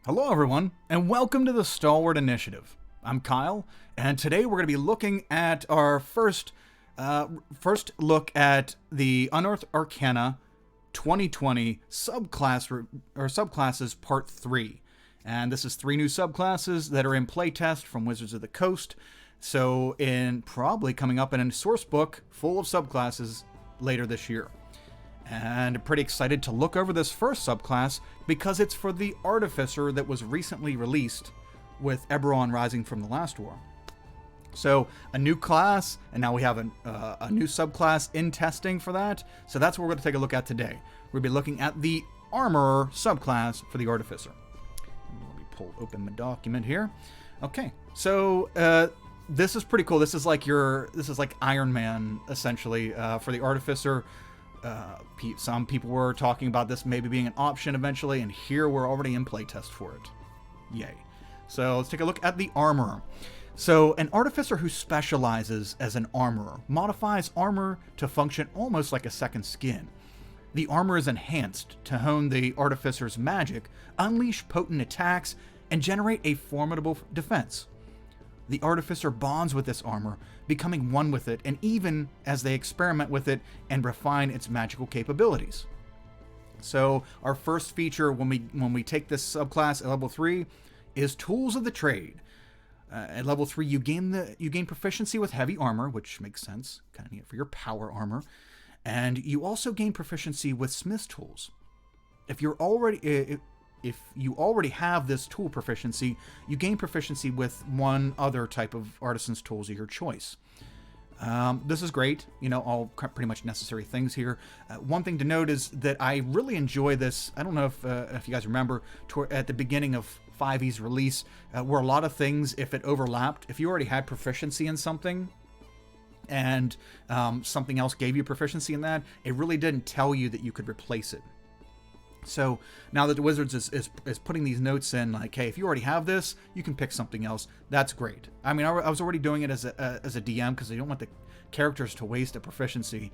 Hello everyone, and welcome to the Stalwart Initiative. I'm Kyle, and today we're going to be looking at our first look at the Unearthed Arcana 2020 subclasses Part 3. And this is 3 new subclasses that are in playtest from Wizards of the Coast. So probably coming up in a source book full of subclasses later this year. And I'm pretty excited to look over this first subclass because it's for the Artificer that was recently released with Eberron Rising from the Last War. So a new class, and now we have a new subclass in testing for that. So that's what we're going to take a look at today. We'll be looking at the Armorer subclass for the Artificer. Let me pull open the document here. Okay, so this is pretty cool. This is like Iron Man essentially for the Artificer. Some people were talking about this maybe being an option eventually, and here we're already in playtest for it. Yay. So let's take a look at the Armorer. So an Artificer who specializes as an Armorer modifies armor to function almost like a second skin. The armor is enhanced to hone the Artificer's magic, unleash potent attacks, and generate a formidable defense. The Artificer bonds with this armor, becoming one with it, and even as they experiment with it and refine its magical capabilities. So our first feature when we take this subclass at level 3 is Tools of the Trade. At level 3, you gain proficiency with heavy armor, which makes sense, kind of neat for your power armor, and you also gain proficiency with smith's tools. If you already have this tool proficiency, you gain proficiency with one other type of artisan's tools of your choice. This is great, all pretty much necessary things here. One thing to note is that I really enjoy this. I don't know if you guys remember at the beginning of 5e's release, where a lot of things, if it overlapped, if you already had proficiency in something, and something else gave you proficiency in that, it really didn't tell you that you could replace it. So now that the Wizards is putting these notes in, like, hey, if you already have this, you can pick something else. That's great. I mean, I was already doing it as a DM because I don't want the characters to waste a proficiency.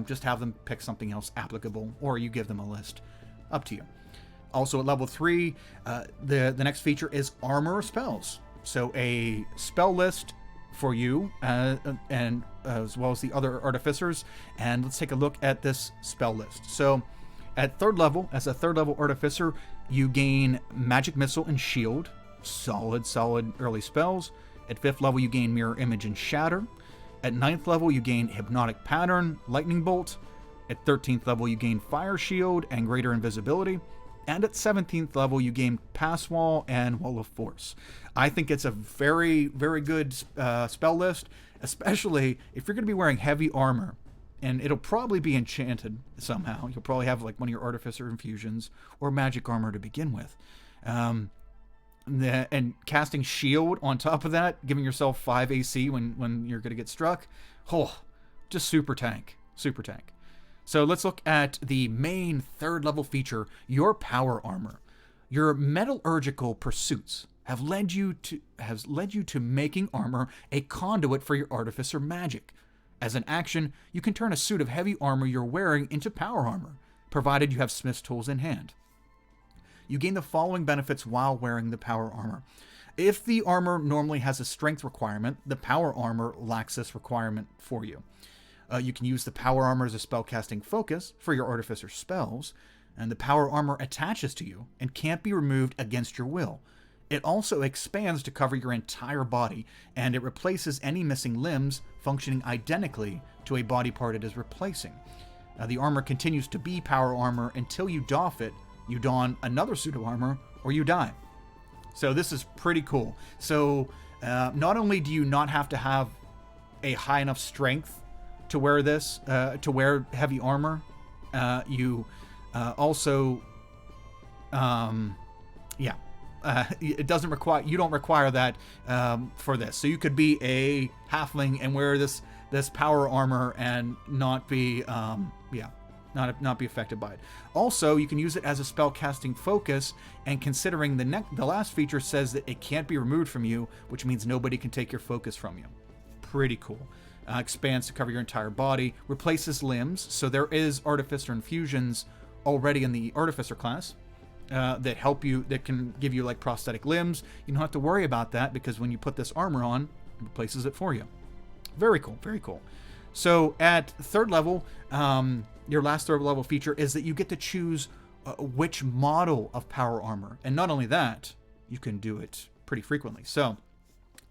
Just have them pick something else applicable, or you give them a list. Up to you. Also at level 3, the next feature is Armor Spells. So a spell list for you, and as well as the other Artificers. And let's take a look at this spell list. So at 3rd level, as a 3rd level Artificer, you gain Magic Missile and Shield. Solid early spells. At 5th level, you gain Mirror Image and Shatter. At 9th level, you gain Hypnotic Pattern, Lightning Bolt. At 13th level, you gain Fire Shield and Greater Invisibility. And at 17th level, you gain Pass Wall and Wall of Force. I think it's a very, very good spell list, especially if you're going to be wearing heavy armor. And it'll probably be enchanted somehow. You'll probably have like one of your Artificer Infusions or Magic Armor to begin with. And casting Shield on top of that, giving yourself 5 AC when you're going to get struck. Oh, just super tank. Super tank. So let's look at the main 3rd level feature, your Power Armor. Your metallurgical pursuits have led you to making armor a conduit for your Artificer magic. As an action, you can turn a suit of heavy armor you're wearing into power armor, provided you have smith's tools in hand. You gain the following benefits while wearing the power armor. If the armor normally has a strength requirement, the power armor lacks this requirement for you. You can use the power armor as a spellcasting focus for your Artificer spells, and the power armor attaches to you and can't be removed against your will. It also expands to cover your entire body, and it replaces any missing limbs functioning identically to a body part it is replacing. The armor continues to be power armor until you doff it, you don another suit of armor, or you die. So this is pretty cool. So not only do you not have to have a high enough strength to wear this, to wear heavy armor, you also, it doesn't require, you don't require that for this. So you could be a halfling and wear this power armor and not be not be affected by it. Also, you can use it as a spell casting focus, and considering the last feature says that it can't be removed from you, which means nobody can take your focus from you. Pretty cool. Expands to cover your entire body, replaces limbs, so there is Artificer Infusions already in the Artificer class. that help you, that can give you like prosthetic limbs. You don't have to worry about that because when you put this armor on, it replaces it for you. Very cool, very cool. So at third level, your last third level feature is that you get to choose which model of power armor. And not only that, you can do it pretty frequently. So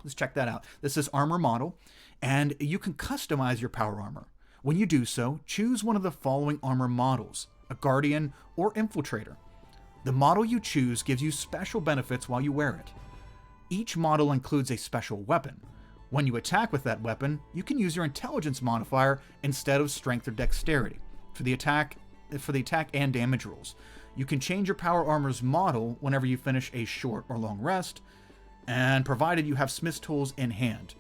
let's check that out. This is armor model, and you can customize your power armor. When you do so, choose one of the following armor models, a Guardian or Infiltrator. The model you choose gives you special benefits while you wear it. Each model includes a special weapon. When you attack with that weapon, you can use your intelligence modifier instead of strength or dexterity for the attack and damage rolls. You can change your power armor's model whenever you finish a short or long rest, and provided you have smith's tools in hand.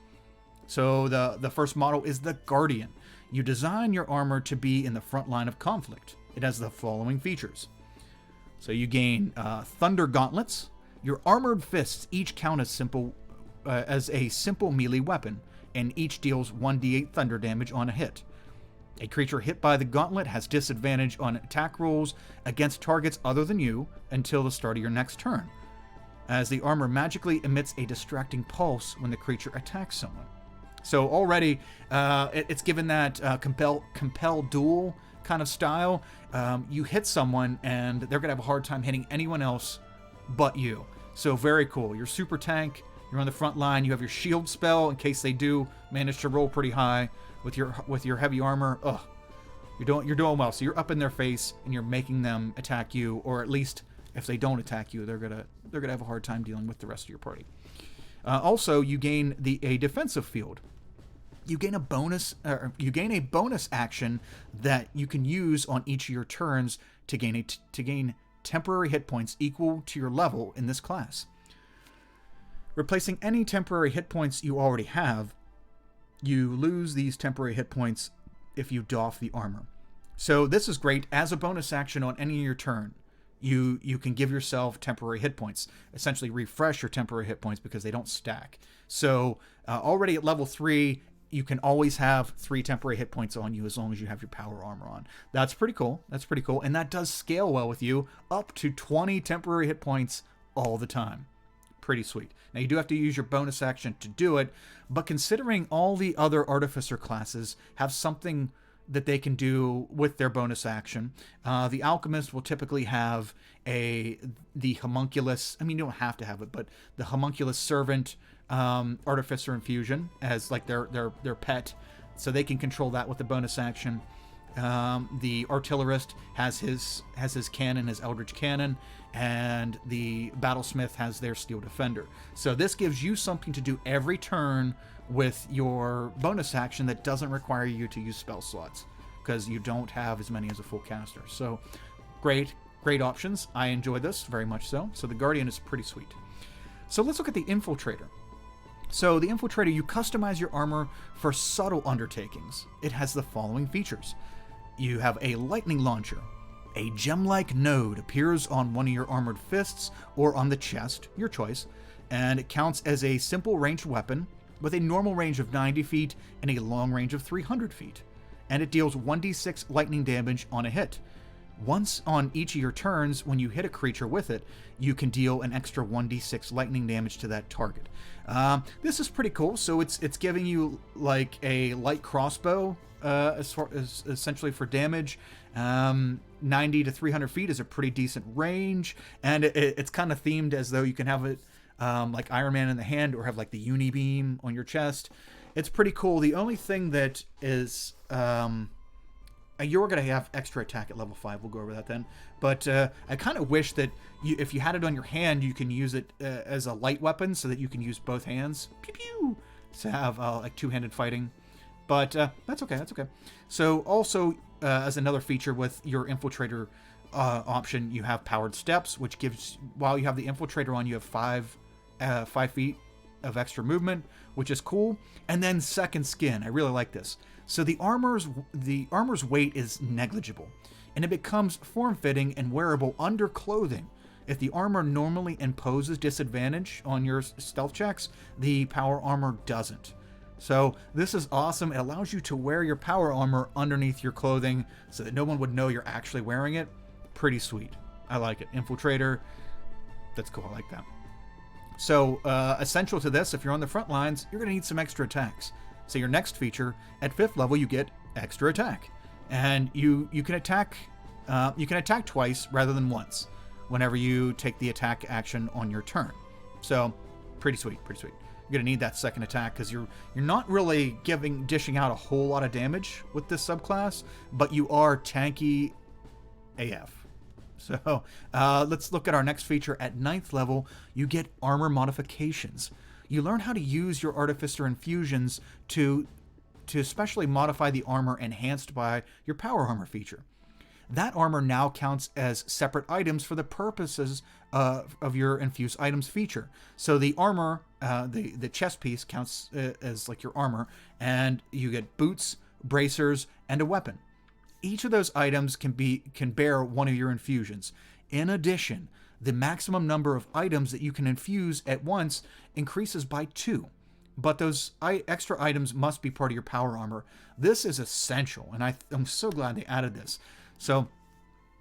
So the first model is the Guardian. You design your armor to be in the front line of conflict. It has the following features. So you gain Thunder Gauntlets. Your armored fists each count as a simple melee weapon, and each deals 1d8 thunder damage on a hit. A creature hit by the gauntlet has disadvantage on attack rolls against targets other than you until the start of your next turn, as the armor magically emits a distracting pulse when the creature attacks someone. So already, it's given that compel duel kind of style. You hit someone and they're going to have a hard time hitting anyone else but you. So very cool. You're super tank. You're on the front line. You have your shield spell in case they do manage to roll pretty high with your heavy armor. Ugh, you're doing well. So you're up in their face and you're making them attack you, or at least if they don't attack you, they're gonna have a hard time dealing with the rest of your party. Also, you gain a defensive field. You gain a bonus action that you can use on each of your turns to gain temporary hit points equal to your level in this class. Replacing any temporary hit points you already have, you lose these temporary hit points if you doff the armor. So this is great. As a bonus action on any of your turn, you can give yourself temporary hit points, essentially refresh your temporary hit points because they don't stack. So already at level 3, you can always have 3 temporary hit points on you as long as you have your power armor on. That's pretty cool. That's pretty cool. And that does scale well with you, up to 20 temporary hit points all the time. Pretty sweet. Now you do have to use your bonus action to do it, but considering all the other Artificer classes have something that they can do with their bonus action, the Alchemist will typically have the Homunculus. I mean, you don't have to have it, but the Homunculus Servant Artificer Infusion as like their pet, so they can control that with the bonus action. The Artillerist has his cannon, his Eldritch Cannon, and the Battlesmith has their Steel Defender. So this gives you something to do every turn with your bonus action that doesn't require you to use spell slots, because you don't have as many as a full caster. So great options. I enjoy this very much so. So the Guardian is pretty sweet. So let's look at the Infiltrator. So the Infiltrator, you customize your armor for subtle undertakings. It has the following features. You have a lightning launcher. A gem-like node appears on one of your armored fists or on the chest, your choice, and it counts as a simple ranged weapon with a normal range of 90 feet and a long range of 300 feet. And it deals 1d6 lightning damage on a hit. Once on each of your turns, when you hit a creature with it, you can deal an extra 1d6 lightning damage to that target. This is pretty cool. So it's giving you like a light crossbow, essentially for damage. 90 to 300 feet is a pretty decent range, and it's kind of themed as though you can have it like Iron Man in the hand, or have like the uni beam on your chest. It's pretty cool. The only thing that is you're going to have extra attack at level 5. We'll go over that then. But I kind of wish that if you had it on your hand, you can use it as a light weapon so that you can use both hands. Pew pew! To have like two-handed fighting. But that's okay. That's okay. So also, as another feature with your Infiltrator option, you have powered steps, which gives, while you have the Infiltrator on, you have 5 feet of extra movement, which is cool. And then second skin. I really like this. So the armor's weight is negligible, and it becomes form-fitting and wearable under clothing. If the armor normally imposes disadvantage on your stealth checks, the power armor doesn't. So this is awesome. It allows you to wear your power armor underneath your clothing so that no one would know you're actually wearing it. Pretty sweet. I like it. Infiltrator. That's cool. I like that. So, essential to this, if you're on the front lines, you're going to need some extra attacks. So your next feature, at 5th level, you get extra attack. And you can attack twice rather than once whenever you take the attack action on your turn. So, pretty sweet, pretty sweet. You're going to need that second attack because you're not really dishing out a whole lot of damage with this subclass, but you are tanky AF. So let's look at our next feature. At 9th level, you get armor modifications. You learn how to use your Artificer Infusions to especially modify the armor enhanced by your power armor feature. That armor now counts as separate items for the purposes of your infused items feature. So the armor, the chest piece counts as like your armor, and you get boots, bracers, and a weapon. Each of those items can bear one of your infusions. In addition, the maximum number of items that you can infuse at once increases by 2. But those extra items must be part of your power armor. This is essential, and I'm so glad they added this. So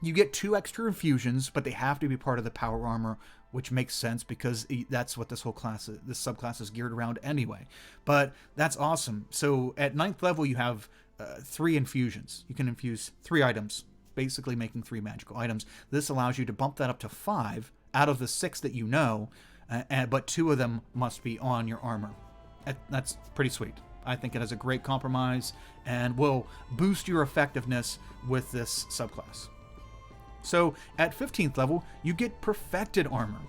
you get 2 extra infusions, but they have to be part of the power armor, which makes sense because that's what this subclass is geared around anyway. But that's awesome. So at 9th level, you have 3 infusions. You can infuse 3 items, basically making 3 magical items. This allows you to bump that up to 5 out of the 6 that you know, but 2 of them must be on your armor. That's pretty sweet. I think it is a great compromise and will boost your effectiveness with this subclass. So at 15th level, you get Perfected Armor.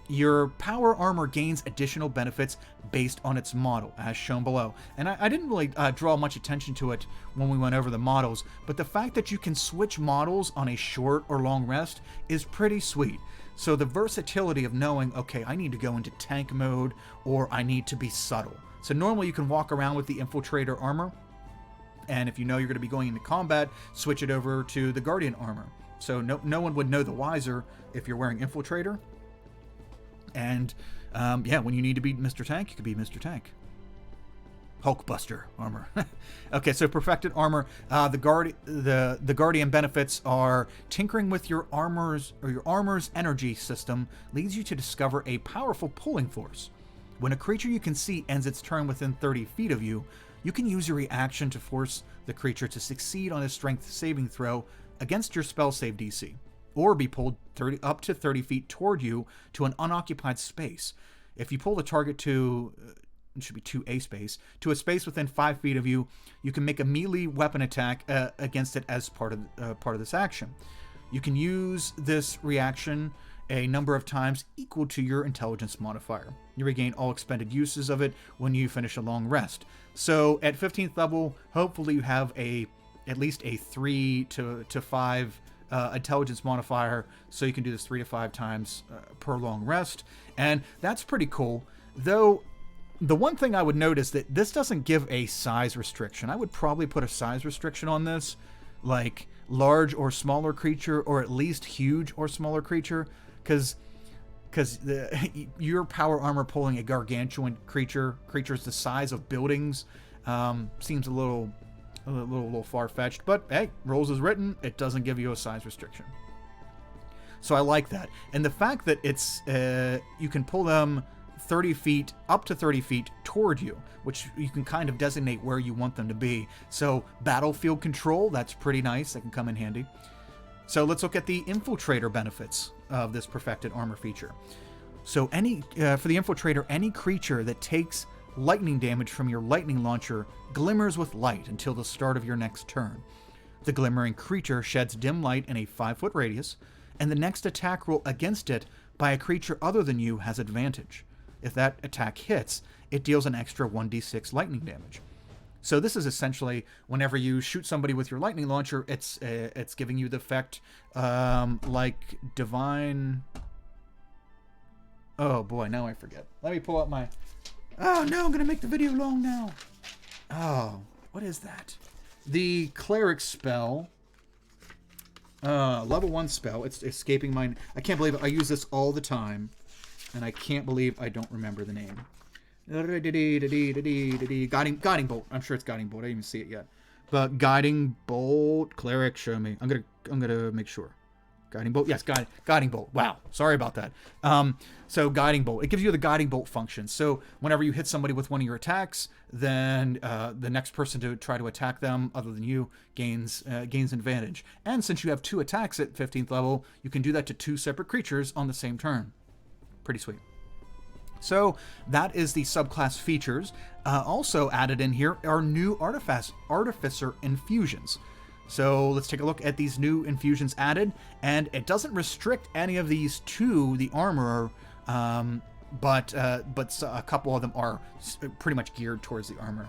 Your power armor gains additional benefits based on its model, as shown below. And I didn't really draw much attention to it when we went over the models, but the fact that you can switch models on a short or long rest is pretty sweet. So the versatility of knowing, okay, I need to go into tank mode, or I need to be subtle. So normally you can walk around with the Infiltrator armor, and if you know you're going to be going into combat, switch it over to the Guardian armor. So no one would know the wiser if you're wearing Infiltrator. And yeah, when you need to be Mr. Tank, you can be Mr. Tank. Hulkbuster armor. Okay, so Perfected Armor. The Guardian benefits are tinkering with your armor's energy system leads you to discover a powerful pulling force. When a creature you can see ends its turn within 30 feet of you, you can use your reaction to force the creature to succeed on a strength saving throw against your spell save DC, or be pulled up to 30 feet toward you to an unoccupied space. If you pull the target to, it should be to a space, to a space within 5 feet of you, you can make a melee weapon attack against it as part of this action. You can use this reaction a number of times equal to your intelligence modifier. You regain all expended uses of it when you finish a long rest. So at 15th level, hopefully you have at least a 3 to 5 intelligence modifier, so you can do this 3 to 5 times per long rest, and that's pretty cool. Though the one thing I would note is that this doesn't give a size restriction. I would probably put a size restriction on this, like large or smaller creature, or at least huge or smaller creature, because your power armor pulling a gargantuan creatures the size of buildings seems a little far-fetched, but hey, rules is written, it doesn't give you a size restriction. So I like that. And the fact that it's you can pull them 30 feet, up to 30 feet toward you, which you can kind of designate where you want them to be. So battlefield control, that's pretty nice, that can come in handy. So let's look at the Infiltrator benefits of this Perfected Armor feature. So for the Infiltrator, any creature that takes lightning damage from your lightning launcher glimmers with light until the start of your next turn. The glimmering creature sheds dim light in a 5-foot radius, and the next attack roll against it by a creature other than you has advantage. If that attack hits, it deals an extra 1d6 lightning damage. So this is essentially whenever you shoot somebody with your lightning launcher, it's giving you the effect like divine. Oh boy, now I forget. Let me pull up my. Oh no, I'm gonna make the video long now. Oh, what is that? The cleric spell. Level 1 spell. It's escaping my. I can't believe it. I use this all the time, and I can't believe I don't remember the name. Guiding bolt. I'm sure it's guiding bolt. I didn't even see it yet. But guiding bolt, cleric. Show me. I'm gonna make sure. Guiding bolt. Yes, guiding bolt. Wow. Sorry about that. So guiding bolt. It gives you the guiding bolt function. So whenever you hit somebody with one of your attacks, then the next person to try to attack them other than you gains advantage. And since you have 2 attacks at 15th level, you can do that to 2 separate creatures on the same turn. Pretty sweet. So that is the subclass features. Also added in here are new Artificer Infusions. So let's take a look at these new infusions added, and it doesn't restrict any of these to the armorer, but a couple of them are pretty much geared towards the armor.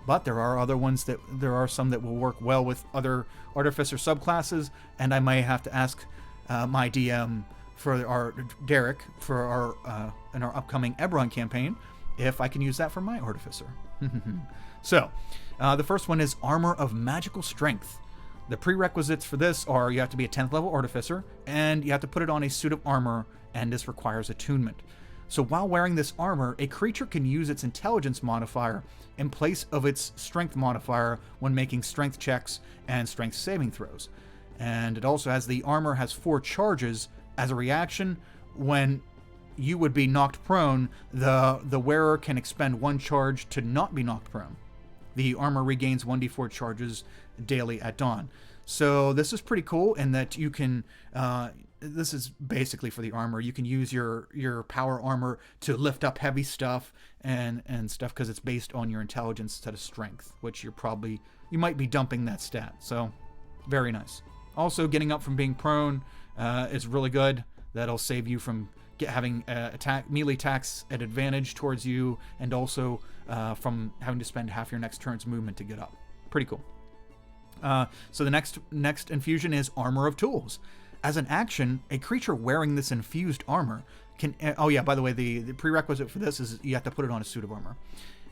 But there are some that will work well with other Artificer subclasses, and I may have to ask my DM for our Derek for our in our upcoming Eberron campaign if I can use that for my Artificer. So the first one is Armor of Magical Strength. The prerequisites for this are you have to be a 10th level Artificer, and you have to put it on a suit of armor, and this requires attunement. So while wearing this armor, a creature can use its intelligence modifier in place of its strength modifier when making strength checks and strength saving throws. And it also has the armor has 4 charges. As a reaction, when you would be knocked prone, the wearer can expend 1 charge to not be knocked prone. The armor regains 1d4 charges daily at dawn. So this is pretty cool in that you can, this is basically for the armor. You can use your power armor to lift up heavy stuff and stuff because it's based on your intelligence instead of strength, which you might be dumping that stat. So very nice. Also, getting up from being prone is really good. That'll save you from having melee attacks at advantage towards you, and also from having to spend half your next turn's movement to get up. Pretty cool. So the next infusion is Armor of Tools. As an action, a creature wearing this infused armor can... Oh yeah, by the way, the prerequisite for this is you have to put it on a suit of armor.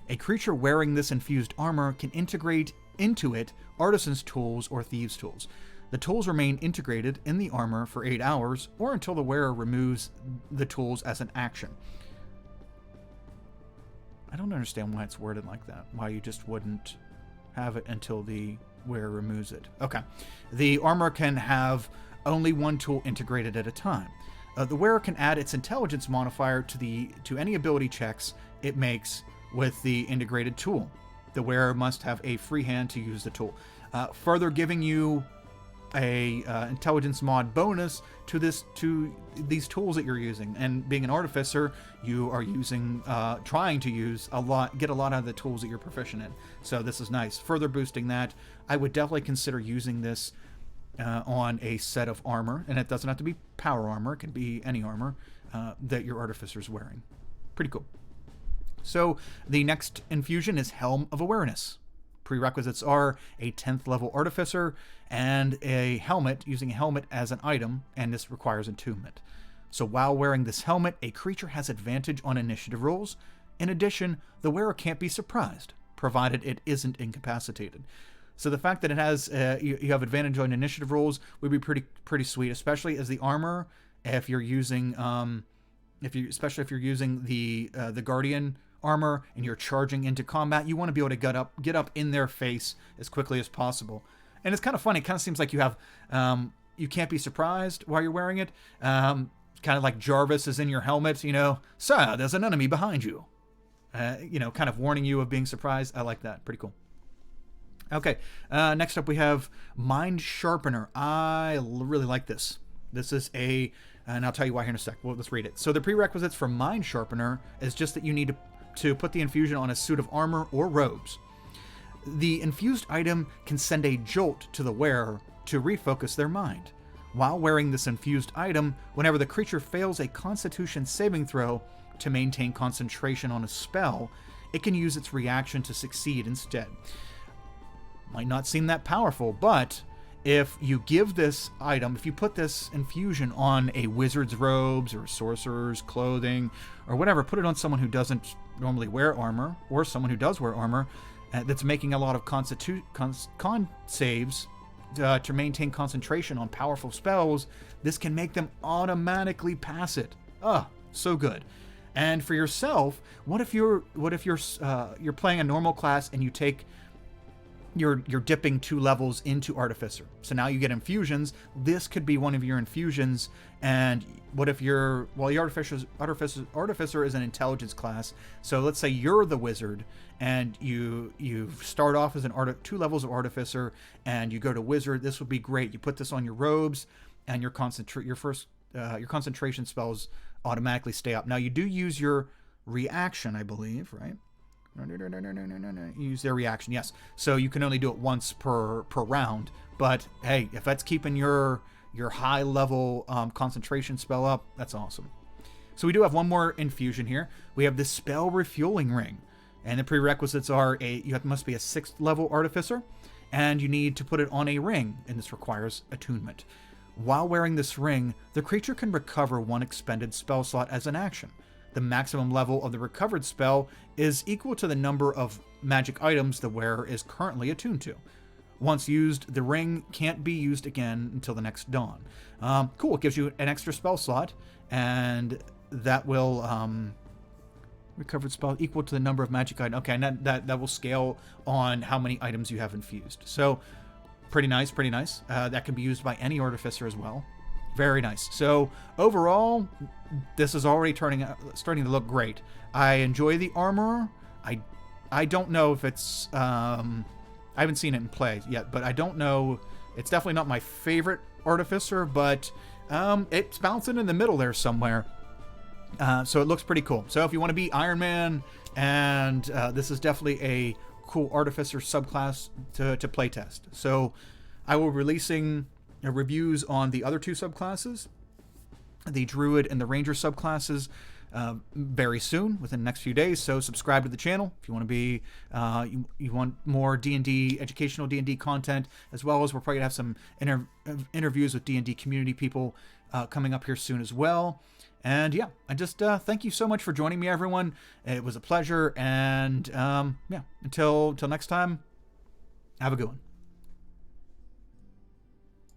A creature wearing this infused armor can integrate into it artisan's tools or thieves' tools. The tools remain integrated in the armor for 8 hours, or until the wearer removes the tools as an action. I don't understand why it's worded like that. Why you just wouldn't have it until the wearer removes it. Okay. The armor can have only 1 tool integrated at a time. The wearer can add its intelligence modifier to any ability checks it makes with the integrated tool. The wearer must have a free hand to use the tool. Further giving you a intelligence mod bonus to these tools that you're using. And being an Artificer, you are trying to get a lot out of the tools that you're proficient in. So this is nice. Further boosting that, I would definitely consider using this on a set of armor, and it doesn't have to be power armor. It can be any armor that your Artificer's wearing. Pretty cool. So the next infusion is Helm of Awareness. Prerequisites are a 10th level Artificer and a helmet, using a helmet as an item, and this requires attunement. So while wearing this helmet, a creature has advantage on initiative rolls. In addition, the wearer can't be surprised, provided it isn't incapacitated. So the fact that it has you have advantage on initiative rolls would be pretty sweet, especially as the armor. If you're using especially if you're using the Guardian armor and you're charging into combat, you want to be able to get up in their face as quickly as possible. And it's kind of funny. It kind of seems like you have you can't be surprised while you're wearing it. Kind of like Jarvis is in your helmet, sir, there's an enemy behind you. Kind of warning you of being surprised. I like that. Pretty cool. Okay, next up we have Mind Sharpener. I really like this. This is and I'll tell you why here in a sec. Well, let's read it. So the prerequisites for Mind Sharpener is just that you need to put the infusion on a suit of armor or robes. The infused item can send a jolt to the wearer to refocus their mind. While wearing this infused item, whenever the creature fails a Constitution saving throw to maintain concentration on a spell, it can use its reaction to succeed instead. Might not seem that powerful, but if you give this item, if you put this infusion on a wizard's robes or sorcerer's clothing or whatever, put it on someone who doesn't normally wear armor, or someone who does wear armor that's making a lot of con saves to maintain concentration on powerful spells, this can make them automatically pass it. So good. And for yourself, what if you're playing a normal class and you take you're dipping 2 levels into Artificer. So now you get Infusions. This could be one of your Infusions. And what if your Artificer is an intelligence class. So let's say you're the wizard and you start off as 2 levels of Artificer and you go to wizard. This would be great. You put this on your robes and your concentration spells automatically stay up. Now you do use your reaction, I believe, right? Use their reaction, yes. So you can only do it once per round. But hey, if that's keeping your high level concentration spell up, that's awesome. So we do have one more infusion here. We have the spell Refueling ring, and the prerequisites are must be a 6th level Artificer, and you need to put it on a ring, and this requires attunement. While wearing this ring, the creature can recover 1 expended spell slot as an action. The maximum level of the recovered spell is equal to the number of magic items the wearer is currently attuned to. Once used, the ring can't be used again until the next dawn. Cool, it gives you an extra spell slot, and that will recovered spell equal to the number of magic items. Okay, and that will scale on how many items you have infused. So pretty nice, pretty nice. That can be used by any Artificer as well. Very nice. So overall, this is already starting to look great. I enjoy the armor. I don't know if it's I haven't seen it in play yet, but I don't know. It's definitely not my favorite Artificer, but it's bouncing in the middle there somewhere. So it looks pretty cool. So if you want to be Iron Man, and this is definitely a cool Artificer subclass to playtest. So I will be releasing reviews on the other 2 subclasses, the Druid and the Ranger subclasses, very soon, within the next few days. So subscribe to the channel if you want to be you want more D&D, educational D&D content, as well as we're probably gonna have some interviews with D&D community people coming up here soon as well. And yeah, I just thank you so much for joining me, everyone. It was a pleasure, and yeah, until next time, have a good one.